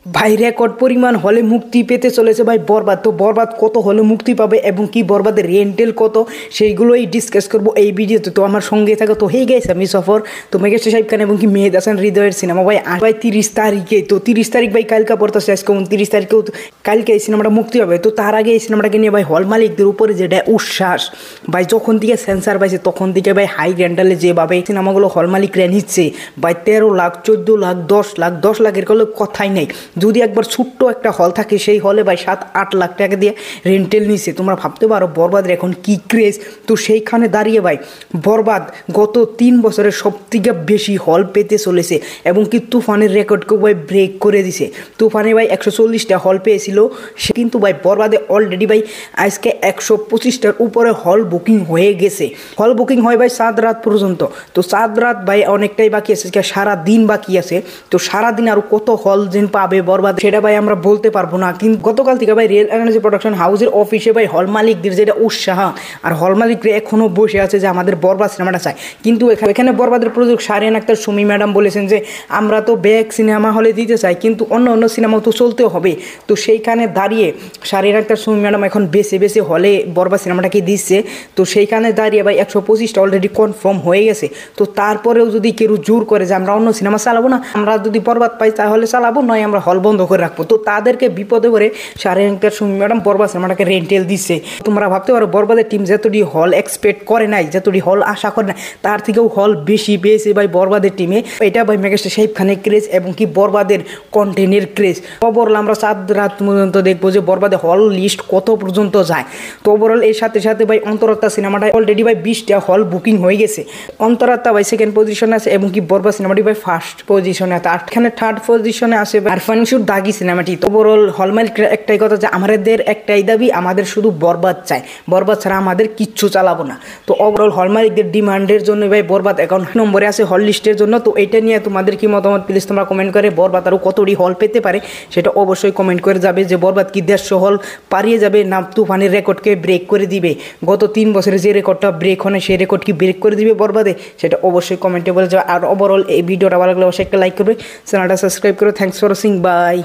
ভাই রেকর্ড পরিমাণ হলে মুক্তি পেতে চলেছে ভাই বরবাদ। তো বরবাদ কত হলে মুক্তি পাবে এবং কি বরবাদের রেন্টেল কত সেইগুলোই ডিসকাস করবো এই ভিডিওতে। তো আমার সঙ্গে থাকো। তো হেই গাইস, আমি সফর, তো মেঘেশ্বর সাহেব খান এবং কি মেহেদ হাসান হৃদয়ের সিনেমা ভাই ভাই 30 তারিখে। তো 30 তারিখ ভাই কালকা পড়তেছে, আজকে 29 তারিখেও কালকে এই সিনেমাটা মুক্তি হবে। তো তার আগে এই সিনেমাটাকে নিয়ে ভাই হল মালিকদের উপরে যেটা উচ্ছ্বাস ভাই, যখন থেকে সেন্সার পাইছে তখন থেকে ভাই হাই রেন্টালে যেভাবে সিনেমাগুলো হল মালিকরা নিচ্ছে ভাই 13 লাখ 14 লাখ 10 লাখের কোনো কথাই নেই। যদি একবার ছোট্ট একটা হল থাকে সেই হলে ভাই 7-8 লাখ টাকা দিয়ে রেন্টেল নিছে। তোমরা ভাবতে পারো বরবাদের এখন কি ক্রেজ। তো সেইখানে দাঁড়িয়ে ভাই বরবাদ গত 3 বছরের সব থেকে বেশি হল পেতে চলেছে এবং কি তুফানের রেকর্ডকেও ভাই ব্রেক করে দিছে। তুফানে ভাই 140টা হল পেয়েছিল, সে কিন্তু ভাই বরবাদে অলরেডি ভাই আজকে 125টার উপরে হল বুকিং হয়ে গেছে। হল বুকিং হয় ভাই 7 রাত পর্যন্ত। তো 7 রাত ভাই অনেকটাই বাকি আছে, সারা দিন বাকি আছে। তো সারাদিন আরও কত হল যেন পাবে বরবাদ সেটা ভাই আমরা বলতে পারবো না। কিন্তু গতকাল থেকে ভাই রিয়েল এনার্জি প্রোডাকশন হাউসের অফিসে ভাই হল মালিকদের যেটা উৎসাহ, আর হল মালিকরা এখনও বসে আছে যে আমাদের বরবাদ সিনেমাটা চাই। কিন্তু এখানে বরবাদের প্রযোজক শাহরিয়ান আক্তার সুমি ম্যাডাম বলেছেন যে আমরা তো ব্যাক সিনেমা হলে দিতে চাই, কিন্তু অন্য অন্য সিনেমাও তো চলতেও হবে। তো সেইখানে দাঁড়িয়ে শাহরিয়ান আক্তার সুমি ম্যাডাম এখন বেছে বেছে হলে বরবাদ সিনেমাটাকে দিচ্ছে। তো সেইখানে দাঁড়িয়ে ভাই 125টা অলরেডি কনফার্ম হয়ে গেছে। তো তারপরেও যদি কেউ জোর করে যে আমরা অন্য সিনেমা চালাবো না, আমরা যদি বরবাদ পাই তাহলে চালাবো, নয় আমরা হল বন্ধ করে রাখবো। তো তাদেরকে বিপদে করে শাহরিয়ান আক্তার সুমি ম্যাডাম বরবাদ সিনেমাটাকে রেন্টেল দিচ্ছে। তোমরা ভাবতে পারো বরবাদের টিম যতটি হল এক্সপেক্ট করে নাই, যতটি হল আশা করে নাই, তার থেকেও হল বেশি পেয়েছে ভাই বরবাদের টিমে। এটা ভাই মেঘেশ্বর সাহেব খানের ক্রেজ এবং কি বরবাদের কন্টেন্টের ক্রেজ। ওভারঅল আমরা 7 রাত পর্যন্ত দেখবো যে বরবাদের হল লিস্ট কত পর্যন্ত যায়। তো ওভারঅল এর সাথে সাথে ভাই অন্তরাত্মা সিনেমাটা অলরেডি ভাই 20টা হল বুকিং হয়ে গেছে। অন্তরাত্মা ভাই সেকেন্ড পজিশনে আছে এবং কি বরবাদ সিনেমাটি ভাই ফার্স্ট পজিশনে আছে। আর এখানে থার্ড পজিশনে আছে আরফান নিশোর দাগি সিনেমাটি। তো ওভারঅল হল মালিকরা একটাই কথা যে আমাদের একটাই দাবি, আমাদের শুধু বরবাদ চাই, বরবাদ ছাড়া আমাদের কিচ্ছু চালাবো না। তো ওভারঅল হল মালিকদের ডিমান্ডের জন্য ভাই বরবাদ এখন নম্বরে আছে হল লিস্টের জন্য। তো এটা নিয়ে তোমাদের কি মতামত প্লিজ তোমরা কমেন্ট করে। বরবাদ আরও কতটি হল পেতে পারে সেটা অবশ্যই কমেন্ট করে যাবে। যে বরবাদ কি 150 হল পারিয়ে যাবে না তুফানের রেকর্ডকে ব্রেক করে দিবে? গত 3 বছরে যে রেকর্ডটা ব্রেক হয় সেই রেকর্ড কি ব্রেক করে দিবে বরবাদে? সেটা অবশ্যই কমেন্টে বলে যাবে। আর ওভারঅল এই ভিডিওটা ভালো লাগলে অবশ্যই একটা লাইক করবে, চ্যানেলটা সাবস্ক্রাইব করে। Thanks for watching, by.